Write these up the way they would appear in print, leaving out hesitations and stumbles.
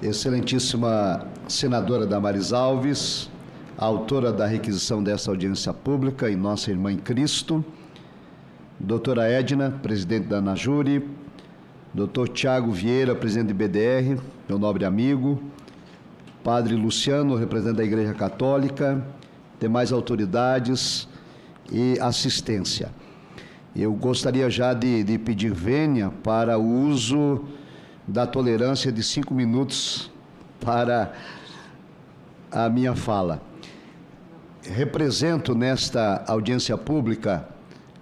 Excelentíssima senadora Damares Alves, autora da requisição desta audiência pública e nossa irmã em Cristo, doutora Edna, presidente da ANAJURE, doutor Tiago Vieira, presidente do BDR, meu nobre amigo, padre Luciano, representante da Igreja Católica, demais autoridades e assistência. Eu gostaria já de pedir vênia para o uso da tolerância de 5 minutos para a minha fala. Represento nesta audiência pública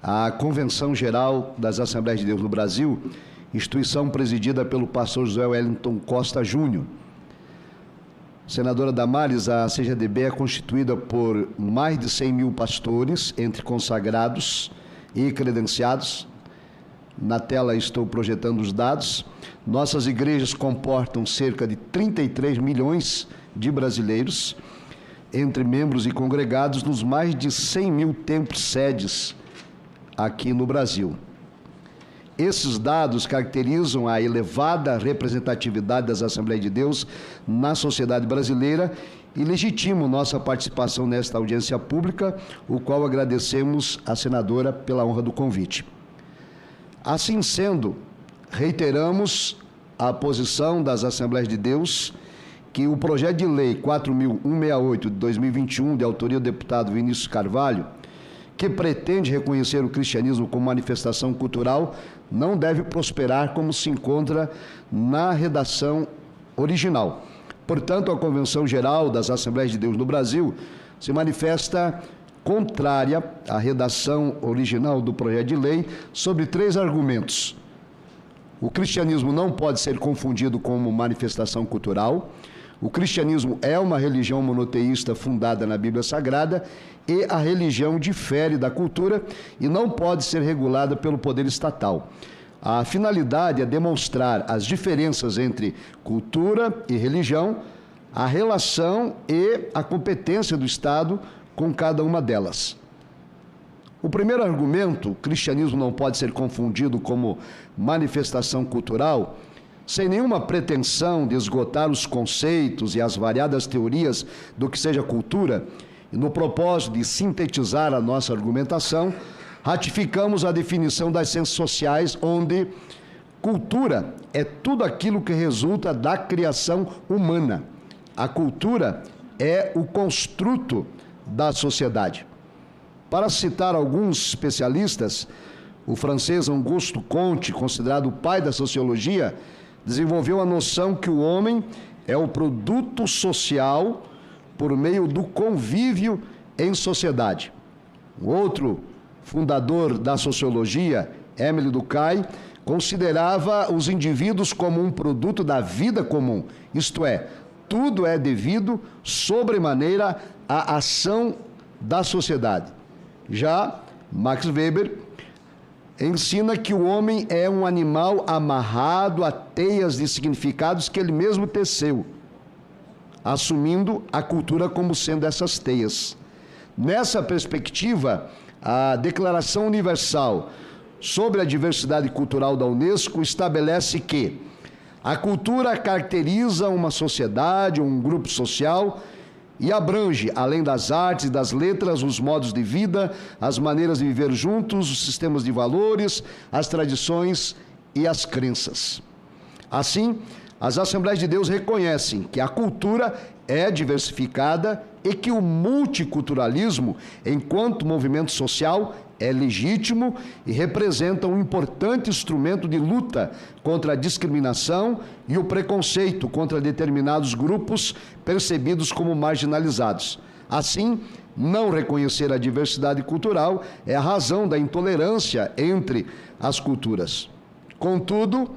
a Convenção Geral das Assembleias de Deus no Brasil, instituição presidida pelo pastor José Wellington Costa Júnior. Senadora Damares, a CGDB é constituída por mais de 100 mil pastores, entre consagrados e credenciados. Na tela estou projetando os dados. Nossas igrejas comportam cerca de 33 milhões de brasileiros, entre membros e congregados, nos mais de 100 mil templos sedes aqui no Brasil. Esses dados caracterizam a elevada representatividade das Assembleias de Deus na sociedade brasileira e legitimam nossa participação nesta audiência pública, o qual agradecemos à senadora pela honra do convite. Assim sendo, reiteramos a posição das Assembleias de Deus que o projeto de lei 4.168 de 2021, de autoria do deputado Vinícius Carvalho, que pretende reconhecer o cristianismo como manifestação cultural, não deve prosperar como se encontra na redação original. Portanto, a Convenção Geral das Assembleias de Deus no Brasil se manifesta contrária à redação original do projeto de lei sobre 3 argumentos. O cristianismo não pode ser confundido como manifestação cultural. O cristianismo é uma religião monoteísta fundada na Bíblia Sagrada e a religião difere da cultura e não pode ser regulada pelo poder estatal. A finalidade é demonstrar as diferenças entre cultura e religião, a relação e a competência do Estado com cada uma delas. O primeiro argumento, o cristianismo não pode ser confundido como manifestação cultural, sem nenhuma pretensão de esgotar os conceitos e as variadas teorias do que seja cultura, e no propósito de sintetizar a nossa argumentação, ratificamos a definição das ciências sociais, onde cultura é tudo aquilo que resulta da criação humana. A cultura é o construto da sociedade. Para citar alguns especialistas, o francês Auguste Comte, considerado o pai da sociologia, desenvolveu a noção que o homem é o produto social por meio do convívio em sociedade. O outro fundador da sociologia, Émile Durkheim, considerava os indivíduos como um produto da vida comum, isto é, tudo é devido, sobremaneira, à ação da sociedade. Já Max Weber ensina que o homem é um animal amarrado a teias de significados que ele mesmo teceu, assumindo a cultura como sendo essas teias. Nessa perspectiva, a Declaração Universal sobre a Diversidade Cultural da Unesco estabelece que a cultura caracteriza uma sociedade, um grupo social, e abrange, além das artes e das letras, os modos de vida, as maneiras de viver juntos, os sistemas de valores, as tradições e as crenças. Assim, as Assembleias de Deus reconhecem que a cultura é diversificada e que o multiculturalismo, enquanto movimento social, é legítimo e representa um importante instrumento de luta contra a discriminação e o preconceito contra determinados grupos percebidos como marginalizados. Assim, não reconhecer a diversidade cultural é a razão da intolerância entre as culturas. Contudo,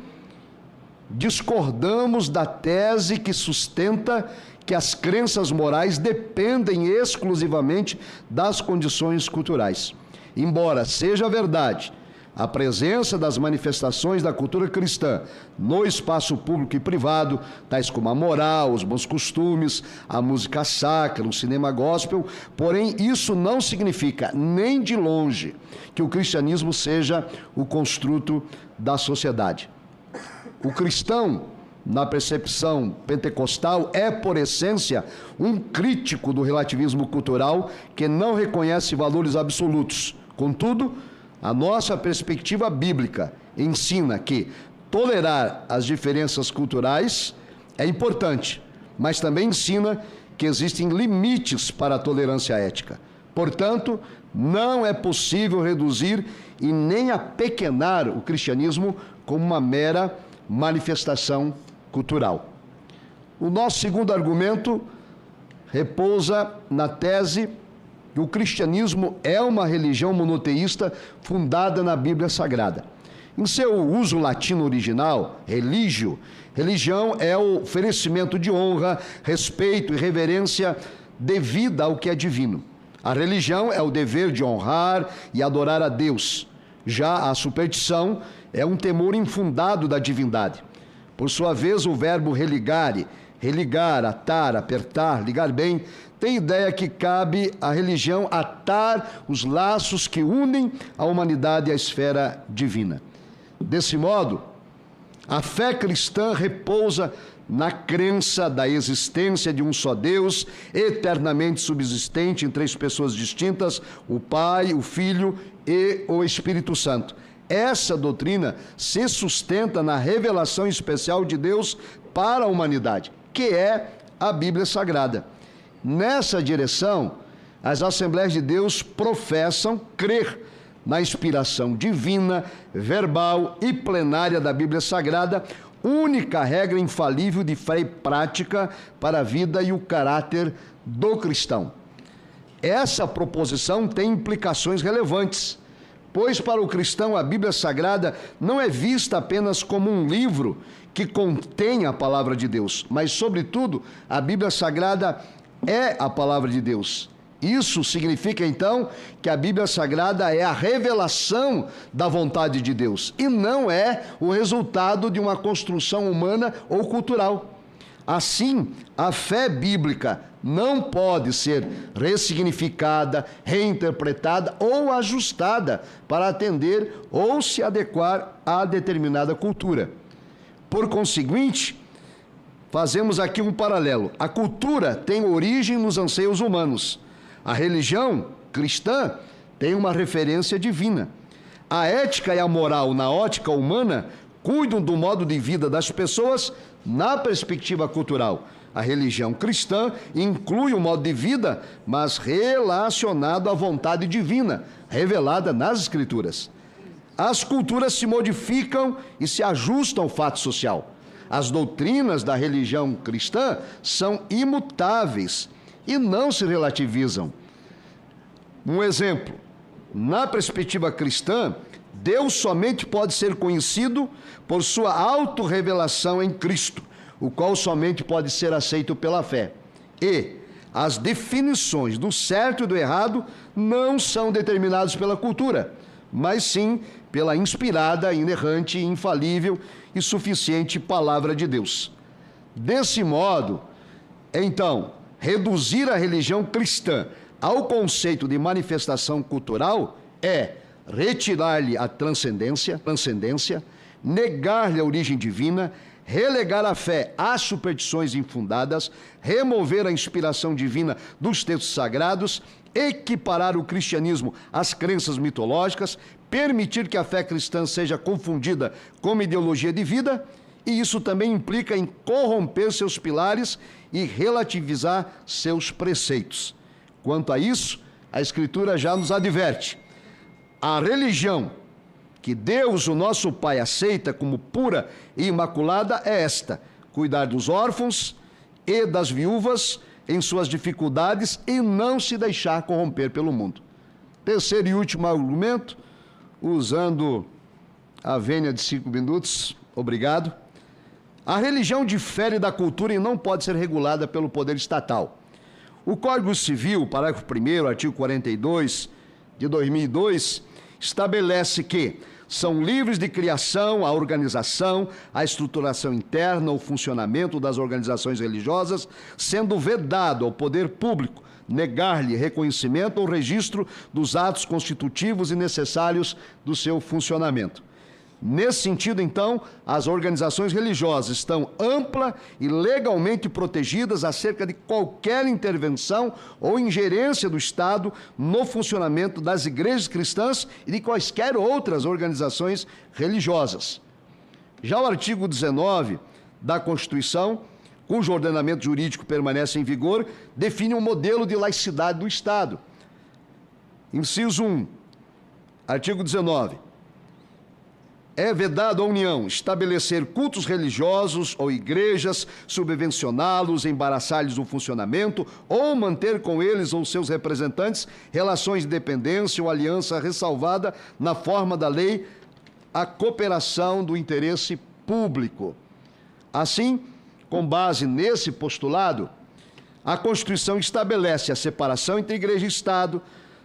discordamos da tese que sustenta que as crenças morais dependem exclusivamente das condições culturais. Embora seja verdade a presença das manifestações da cultura cristã no espaço público e privado, tais como a moral, os bons costumes, a música sacra, o cinema gospel, porém isso não significa nem de longe que o cristianismo seja o construto da sociedade. O cristão na percepção pentecostal, é, por essência, um crítico do relativismo cultural que não reconhece valores absolutos. Contudo, a nossa perspectiva bíblica ensina que tolerar as diferenças culturais é importante, mas também ensina que existem limites para a tolerância ética. Portanto, não é possível reduzir e nem apequenar o cristianismo como uma mera manifestação cultural. O nosso segundo argumento repousa na tese que o cristianismo é uma religião monoteísta fundada na Bíblia Sagrada. Em seu uso latino original, religio, religião é o oferecimento de honra, respeito e reverência devida ao que é divino. A religião é o dever de honrar e adorar a Deus. Já a superstição é um temor infundado da divindade. Por sua vez, o verbo religare, religar, atar, apertar, ligar bem, tem ideia que cabe à religião atar os laços que unem a humanidade à esfera divina. Desse modo, a fé cristã repousa na crença da existência de um só Deus, eternamente subsistente em três pessoas distintas, o Pai, o Filho e o Espírito Santo. Essa doutrina se sustenta na revelação especial de Deus para a humanidade, que é a Bíblia Sagrada. Nessa direção, as Assembleias de Deus professam crer na inspiração divina, verbal e plenária da Bíblia Sagrada, única regra infalível de fé e prática para a vida e o caráter do cristão. Essa proposição tem implicações relevantes, pois para o cristão a Bíblia Sagrada não é vista apenas como um livro que contém a palavra de Deus, mas, sobretudo, a Bíblia Sagrada é a palavra de Deus. Isso significa, então, que a Bíblia Sagrada é a revelação da vontade de Deus e não é o resultado de uma construção humana ou cultural. Assim, a fé bíblica não pode ser ressignificada, reinterpretada ou ajustada para atender ou se adequar a determinada cultura. Por conseguinte, fazemos aqui um paralelo. A cultura tem origem nos anseios humanos. A religião cristã tem uma referência divina. A ética e a moral na ótica humana cuidam do modo de vida das pessoas na perspectiva cultural. A religião cristã inclui o modo de vida, mas relacionado à vontade divina, revelada nas Escrituras. As culturas se modificam e se ajustam ao fato social. As doutrinas da religião cristã são imutáveis e não se relativizam. Um exemplo, na perspectiva cristã, Deus somente pode ser conhecido por sua autorrevelação em Cristo, o qual somente pode ser aceito pela fé. E as definições do certo e do errado não são determinadas pela cultura, mas sim pela inspirada, inerrante, infalível e suficiente palavra de Deus. Desse modo, então, reduzir a religião cristã ao conceito de manifestação cultural é retirar-lhe a transcendência, negar-lhe a origem divina, relegar a fé às superstições infundadas, remover a inspiração divina dos textos sagrados, equiparar o cristianismo às crenças mitológicas, permitir que a fé cristã seja confundida com uma ideologia de vida, e isso também implica em corromper seus pilares e relativizar seus preceitos. Quanto a isso, a Escritura já nos adverte. A religião que Deus, o nosso Pai, aceita como pura e imaculada é esta: cuidar dos órfãos e das viúvas em suas dificuldades e não se deixar corromper pelo mundo. Terceiro e último argumento, usando a vênia de 5 minutos, obrigado. A religião difere da cultura e não pode ser regulada pelo poder estatal. O Código Civil, parágrafo 1º, artigo 42 de 2002, estabelece que são livres de criação, a organização, a estruturação interna, o funcionamento das organizações religiosas, sendo vedado ao poder público negar-lhe reconhecimento ou registro dos atos constitutivos e necessários do seu funcionamento. Nesse sentido, então, as organizações religiosas estão ampla e legalmente protegidas acerca de qualquer intervenção ou ingerência do Estado no funcionamento das igrejas cristãs e de quaisquer outras organizações religiosas. Já o artigo 19 da Constituição, cujo ordenamento jurídico permanece em vigor, define um modelo de laicidade do Estado. Inciso 1, artigo 19. É vedado à União estabelecer cultos religiosos ou igrejas, subvencioná-los, embaraçar-lhes o funcionamento ou manter com eles ou seus representantes relações de dependência ou aliança ressalvada na forma da lei a cooperação do interesse público. Assim, com base nesse postulado, a Constituição estabelece a separação entre igreja e Estado,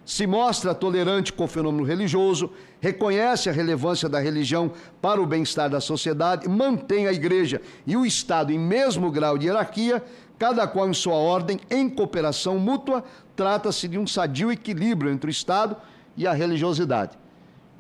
se mostra tolerante com o fenômeno religioso, reconhece a relevância da religião para o bem-estar da sociedade, mantém a igreja e o Estado em mesmo grau de hierarquia, cada qual em sua ordem, em cooperação mútua, trata-se de um sadio equilíbrio entre o Estado e a religiosidade.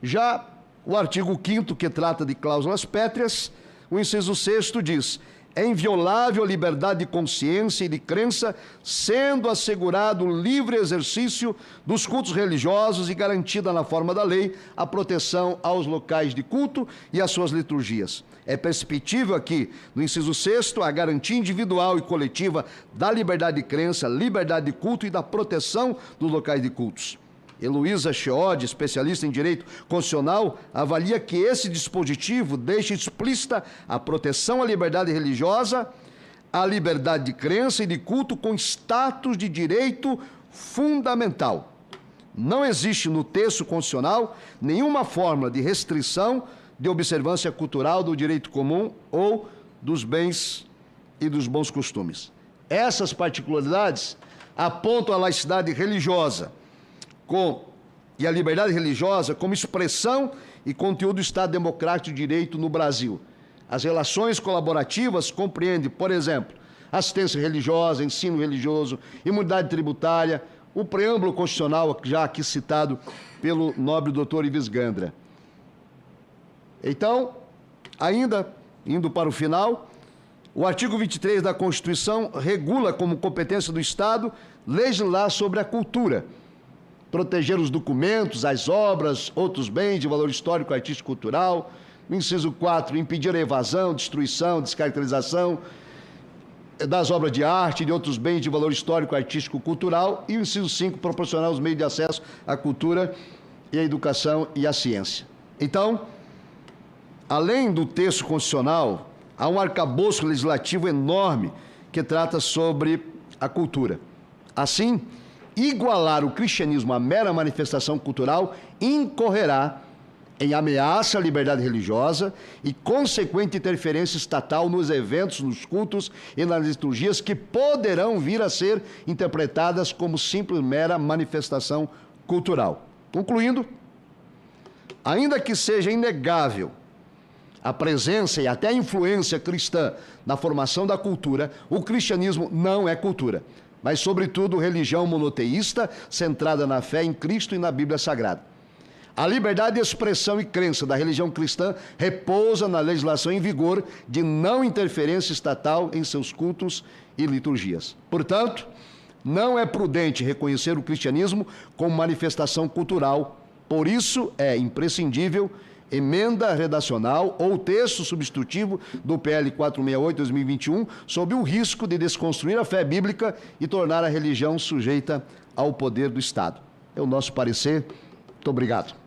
Já o artigo 5º, que trata de cláusulas pétreas, o inciso 6º diz: é inviolável a liberdade de consciência e de crença, sendo assegurado o livre exercício dos cultos religiosos e garantida na forma da lei a proteção aos locais de culto e às suas liturgias. É perceptível aqui, no inciso 6º, a garantia individual e coletiva da liberdade de crença, liberdade de culto e da proteção dos locais de cultos. Heloísa Cheode, especialista em direito constitucional, avalia que esse dispositivo deixa explícita a proteção à liberdade religiosa, à liberdade de crença e de culto com status de direito fundamental. Não existe no texto constitucional nenhuma forma de restrição de observância cultural do direito comum ou dos bens e dos bons costumes. Essas particularidades apontam a laicidade religiosa e a liberdade religiosa como expressão e conteúdo do Estado Democrático de Direito no Brasil. As relações colaborativas compreendem, por exemplo, assistência religiosa, ensino religioso, imunidade tributária, o preâmbulo constitucional, já aqui citado pelo nobre doutor Ives Gandra. Então, ainda indo para o final, o artigo 23 da Constituição regula como competência do Estado legislar sobre a cultura, proteger os documentos, as obras, outros bens de valor histórico, artístico e cultural. No inciso 4, impedir a evasão, destruição, descaracterização das obras de arte e de outros bens de valor histórico, artístico e cultural. E o inciso 5, proporcionar os meios de acesso à cultura e à educação e à ciência. Então, além do texto constitucional, há um arcabouço legislativo enorme que trata sobre a cultura. Assim, igualar o cristianismo à mera manifestação cultural incorrerá em ameaça à liberdade religiosa e consequente interferência estatal nos eventos, nos cultos e nas liturgias que poderão vir a ser interpretadas como simples mera manifestação cultural. Concluindo, ainda que seja inegável a presença e até a influência cristã na formação da cultura, o cristianismo não é cultura, mas, sobretudo, religião monoteísta, centrada na fé em Cristo e na Bíblia Sagrada. A liberdade de expressão e crença da religião cristã repousa na legislação em vigor de não interferência estatal em seus cultos e liturgias. Portanto, não é prudente reconhecer o cristianismo como manifestação cultural. Por isso, é imprescindível emenda redacional ou texto substitutivo do PL 468/2021 sob o risco de desconstruir a fé bíblica e tornar a religião sujeita ao poder do Estado. É o nosso parecer. Muito obrigado.